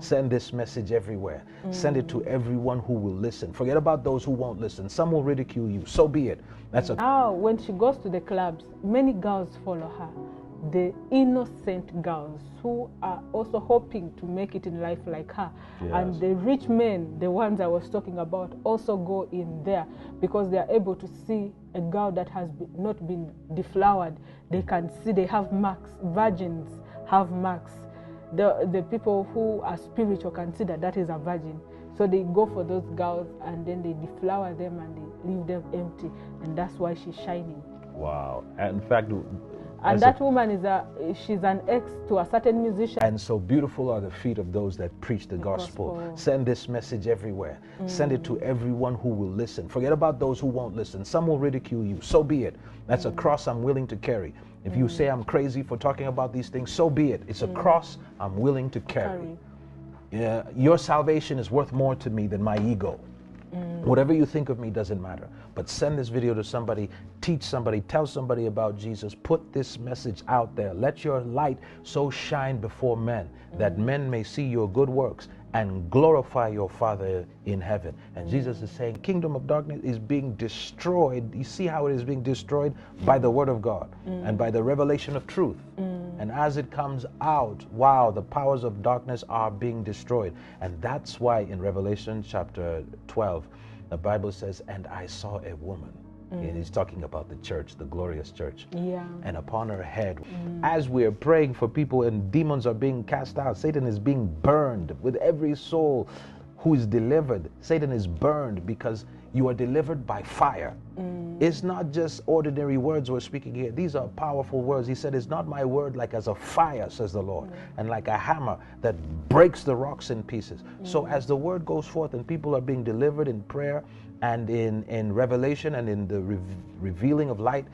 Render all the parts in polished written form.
Send this message everywhere. Send it to everyone who will listen. Forget about those who won't listen. Some will ridicule you. So be it. That's a Now, when she goes to the clubs, many girls follow her. The innocent girls who are also hoping to make it in life like her. Yes. And the rich men, the ones I was talking about, also go in there because they are able to see a girl that has not been deflowered. They can see they have marks. Virgins have marks. The people who are spiritual consider that is a virgin. So they go for those girls and then they deflower them and they leave them empty. And that's why she's shining. wow. And in fact, And that woman she's an ex to a certain musician. and so beautiful are the feet of those that preach the gospel. Send this message everywhere. Send it to everyone who will listen. Forget about those who won't listen. Some will ridicule you. So be it. That's a cross I'm willing to carry. If you say I'm crazy for talking about these things, so be it. It's a cross I'm willing to carry. Yeah, your salvation is worth more to me than my ego. Whatever you think of me doesn't matter. But send this video to somebody, teach somebody, tell somebody about Jesus. Put this message out there. Let your light so shine before men that men may see your good works and glorify your Father in heaven. And Jesus is saying, kingdom of darkness is being destroyed. You see how it is being destroyed? By the word of God and by the revelation of truth. And as it comes out, wow, the powers of darkness are being destroyed. And that's why in Revelation chapter 12, the Bible says, and I saw a woman. And he's talking about the church, the glorious church. Yeah. And upon her head, as we're praying for people and demons are being cast out, Satan is being burned with every soul who is delivered. Satan is burned because you are delivered by fire. It's not just ordinary words we're speaking here. These are powerful words. He said, it's not my word like as a fire, says the Lord, and like a hammer that breaks the rocks in pieces. So as the word goes forth and people are being delivered in prayer and in revelation and in the revealing of light,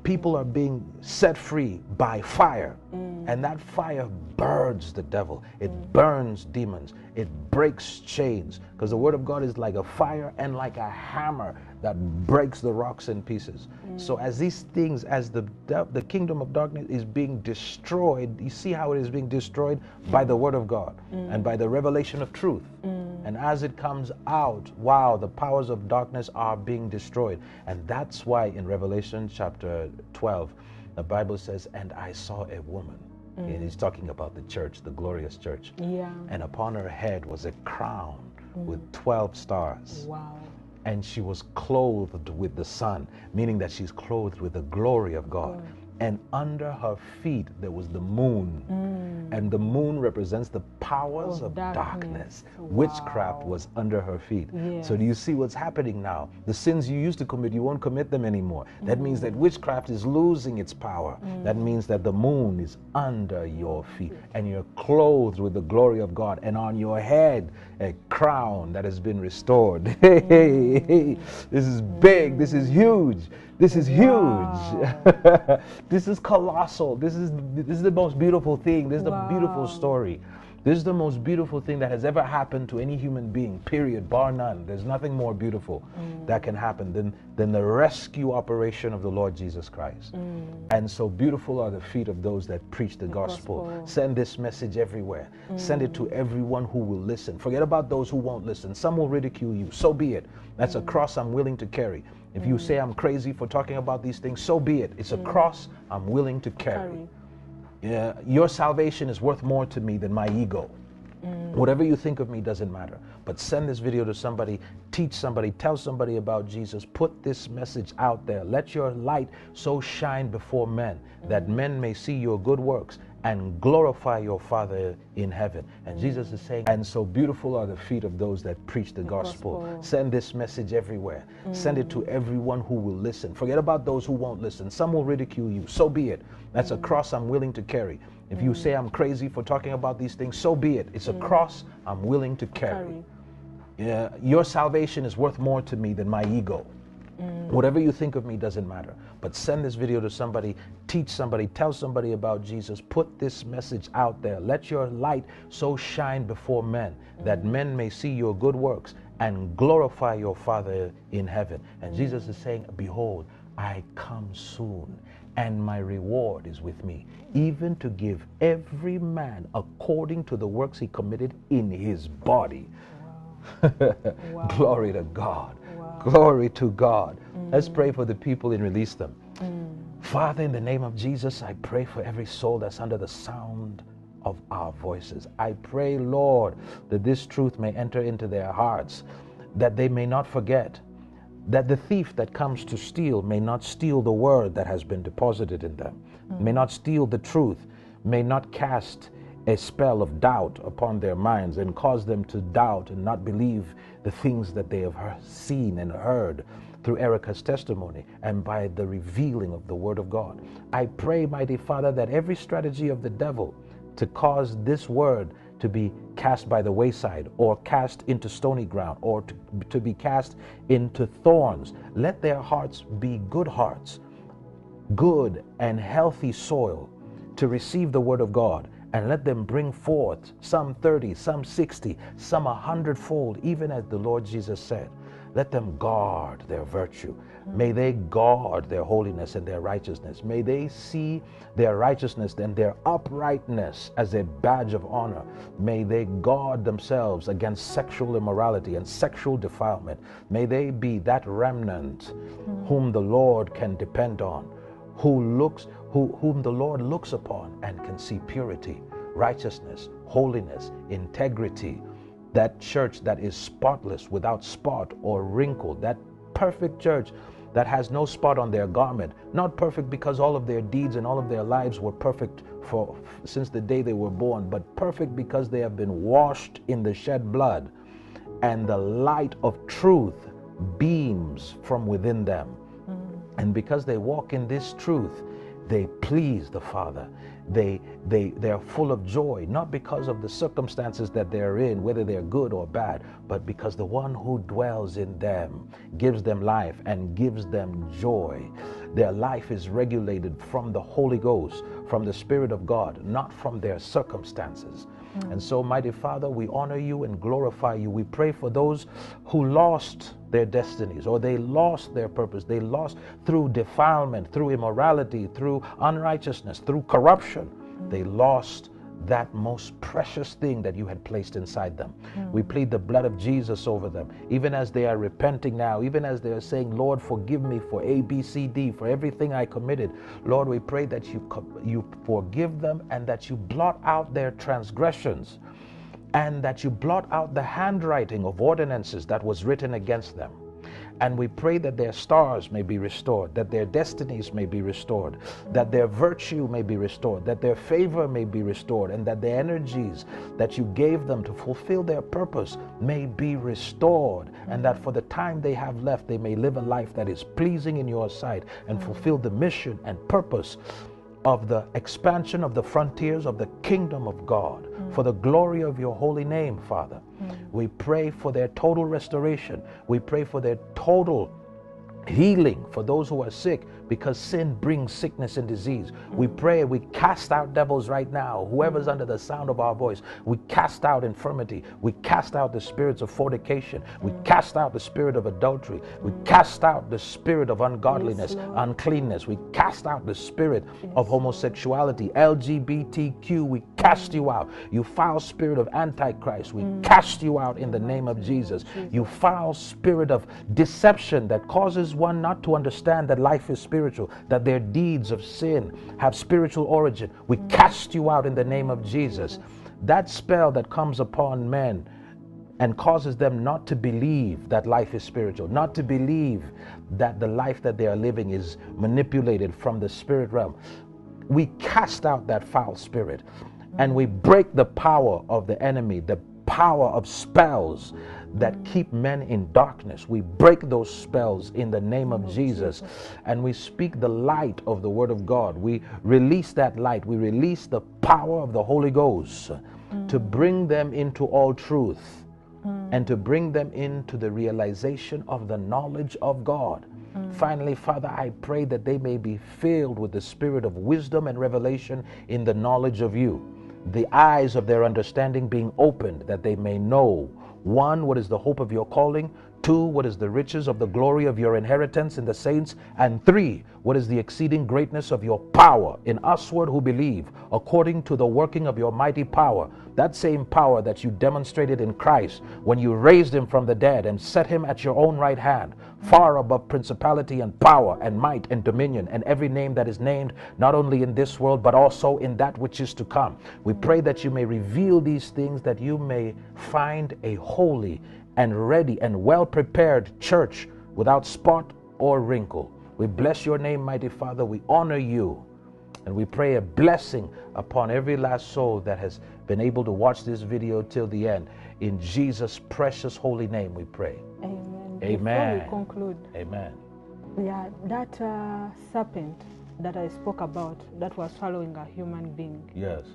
people are being set free by fire. And that fire burns the devil. It burns demons. It breaks chains. Because the word of God is like a fire and like a hammer that breaks the rocks in pieces. So as these things, as the kingdom of darkness is being destroyed, you see how it is being destroyed? By the word of God and by the revelation of truth. And as it comes out, wow, the powers of darkness are being destroyed. And that's why in Revelation chapter 12, the Bible says, and I saw a woman. And he's talking about the church, the glorious church. Yeah. And upon her head was a crown with 12 stars. Wow. And she was clothed with the sun, meaning that she's clothed with the glory of God. And under her feet there was the moon. And the moon represents the powers of darkness. Witchcraft was under her feet. So do you see what's happening now? The sins you used to commit, you won't commit them anymore. That means that witchcraft is losing its power. That means that the moon is under your feet and you're clothed with the glory of God, and on your head a crown that has been restored. Hey, this is big. This is huge. This is huge. This is colossal. This is the most beautiful thing. This is the beautiful story. This is the most beautiful thing that has ever happened to any human being, period, bar none. There's nothing more beautiful that can happen than the rescue operation of the Lord Jesus Christ. And so beautiful are the feet of those that preach the gospel. Send this message everywhere. Send it to everyone who will listen. Forget about those who won't listen. Some will ridicule you. So be it. That's a cross I'm willing to carry. If you say I'm crazy for talking about these things, so be it. It's a cross I'm willing to carry. Yeah, your salvation is worth more to me than my ego. Whatever you think of me doesn't matter. But send this video to somebody, teach somebody, tell somebody about Jesus. Put this message out there. Let your light so shine before men that men may see your good works and glorify your Father in heaven. And Jesus is saying, and so beautiful are the feet of those that preach the gospel. Send this message everywhere. Send it to everyone who will listen. Forget about those who won't listen. Some will ridicule you. So be it. That's a cross I'm willing to carry. If you say I'm crazy for talking about these things, so be it. It's a cross I'm willing to carry. Yeah, your salvation is worth more to me than my ego. Whatever you think of me doesn't matter. But send this video to somebody, teach somebody, tell somebody about Jesus. Put this message out there. Let your light so shine before men that men may see your good works and glorify your Father in heaven. And Jesus is saying, behold, I come soon, and my reward is with me, even to give every man according to the works he committed in his body. Wow. Glory to God. Wow. Glory to God. Let's pray for the people and release them. Father, in the name of Jesus, I pray for every soul that's under the sound of our voices. I pray, Lord, that this truth may enter into their hearts, that they may not forget, that the thief that comes to steal may not steal the word that has been deposited in them, may not steal the truth, may not cast a spell of doubt upon their minds and cause them to doubt and not believe the things that they have seen and heard through Erica's testimony and by the revealing of the word of God. I pray, mighty Father, that every strategy of the devil to cause this word to be cast by the wayside or cast into stony ground or to be cast into thorns, let their hearts be good hearts, good and healthy soil to receive the word of God, and let them bring forth some 30, some 60, some 100-fold, even as the Lord Jesus said. Let them guard their virtue. May they guard their holiness and their righteousness. May they see their righteousness and their uprightness as a badge of honor. May they guard themselves against sexual immorality and sexual defilement. May they be that remnant whom the Lord can depend on, whom the Lord looks upon and can see purity, righteousness, holiness, integrity. That church that is spotless, without spot or wrinkle, that perfect church that has no spot on their garment, not perfect because all of their deeds and all of their lives were perfect since the day they were born, but perfect because they have been washed in the shed blood, and the light of truth beams from within them. And because they walk in this truth, they please the Father. They are full of joy, not because of the circumstances that they're in, whether they're good or bad, but because the one who dwells in them gives them life and gives them joy. Their life is regulated from the Holy Ghost, from the Spirit of God, not from their circumstances. And so, mighty Father, we honor you and glorify you. We pray for those who lost their destinies, or they lost their purpose. They lost through defilement, through immorality, through unrighteousness, through corruption. They lost that most precious thing that you had placed inside them. We plead the blood of Jesus over them, even as they are repenting now, even as they are saying, Lord, forgive me for A, B, C, D, for everything I committed. Lord, we pray that you forgive them and that you blot out their transgressions and that you blot out the handwriting of ordinances that was written against them. And we pray that their stars may be restored, that their destinies may be restored, that their virtue may be restored, that their favor may be restored, and that the energies that you gave them to fulfill their purpose may be restored, and that for the time they have left, they may live a life that is pleasing in your sight and fulfill the mission and purpose of the expansion of the frontiers of the kingdom of God, for the glory of your holy name, Father. We pray for their total restoration. We pray for their total healing for those who are sick, because sin brings sickness and disease. We pray, we cast out devils right now. Whoever's under the sound of our voice, we cast out infirmity. We cast out the spirits of fornication. We cast out the spirit of adultery. We cast out the spirit of ungodliness, uncleanness. We cast out the spirit of homosexuality, LGBTQ. We cast you out. You foul spirit of Antichrist. We cast you out in the name of Jesus. You foul spirit of deception that causes one not to understand that life is spiritual, that their deeds of sin have spiritual origin. We cast you out in the name of Jesus. That spell that comes upon men and causes them not to believe that life is spiritual, not to believe that the life that they are living is manipulated from the spirit realm. We cast out that foul spirit and we break the power of the enemy, the power of spells that keep men in darkness. We break those spells in the name of Jesus, and we speak the light of the word of God. We release that light. We release the power of the Holy Ghost to bring them into all truth and to bring them into the realization of the knowledge of God. Finally, Father, I pray that they may be filled with the spirit of wisdom and revelation in the knowledge of you, the eyes of their understanding being opened, that they may know, one, what is the hope of your calling? 2, what is the riches of the glory of your inheritance in the saints? And 3, what is the exceeding greatness of your power in usward who believe, according to the working of your mighty power? That same power that you demonstrated in Christ when you raised him from the dead and set him at your own right hand, far above principality and power and might and dominion and every name that is named, not only in this world but also in that which is to come. We pray that you may reveal these things, that you may find a holy and ready and well prepared church without spot or wrinkle. We bless your name, mighty Father. We honor you, and we pray a blessing upon every last soul that has been able to watch this video till the end. In Jesus' precious holy name we pray. Amen. Amen. Before we conclude, amen. Yeah, that serpent that I spoke about, that was following a human being. Yes.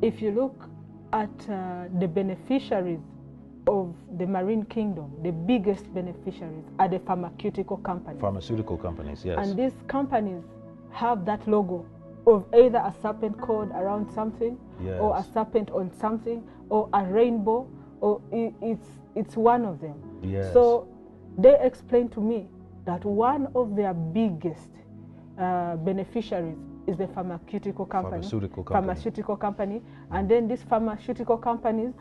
If you look at the beneficiaries of the marine kingdom, the biggest beneficiaries are the pharmaceutical companies. Pharmaceutical companies, yes. And these companies have that logo of either a serpent cord around something, yes, or a serpent on something, or a rainbow, or it's one of them. Yes. So they explained to me that one of their biggest beneficiaries is the pharmaceutical company. And then these pharmaceutical companies,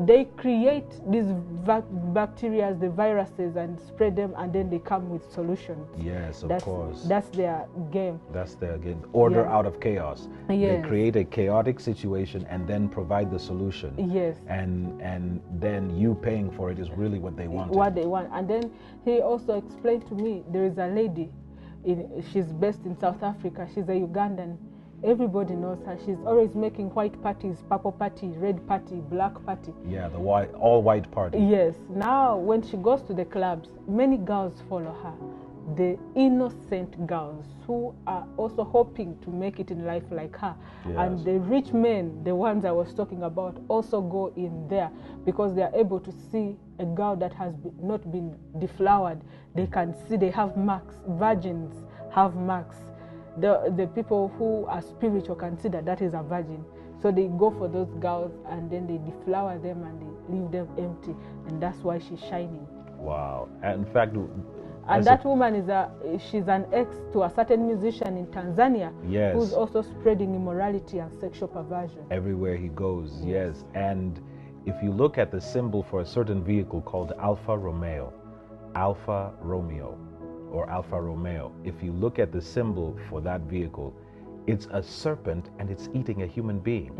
they create these bacteria, the viruses, and spread them, and then they come with solutions. Yes, of course. That's their game. That's their game. Order out of chaos. Yes. They create a chaotic situation and then provide the solution. Yes. And then you paying for it is really what they want. What they want. And then he also explained to me, there is a lady, she's based in South Africa. She's a Ugandan. Everybody knows her. She's always making white parties, purple party, red party, black party. Yeah, the all white party. Yes. Now, when she goes to the clubs, many girls follow her. The innocent girls who are also hoping to make it in life like her. Yes. And the rich men, the ones I was talking about, also go in there because they are able to see a girl that has not been deflowered. They can see, they have marks. Virgins have marks. The people who are spiritual consider that is a virgin. So they go for those girls and then they deflower them and they leave them empty. And that's why she's shining. Wow. And in fact, and that woman she's an ex to a certain musician in Tanzania, yes, who's also spreading immorality and sexual perversion. Everywhere he goes, yes. And if you look at the symbol for a certain vehicle called Alfa Romeo, or Alfa Romeo, if you look at the symbol for that vehicle, it's a serpent and it's eating a human being.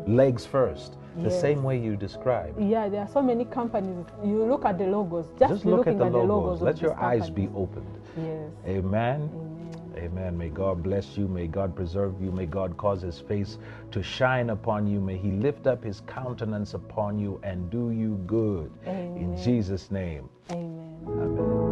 Legs first, the same way you described. Yeah, there are so many companies. You look at the logos. Just look at the logos. Let your eyes be opened. Yes. Amen. Amen. May God bless you. May God preserve you. May God cause his face to shine upon you. May he lift up his countenance upon you and do you good. Amen. In Jesus' name. Amen. Amen.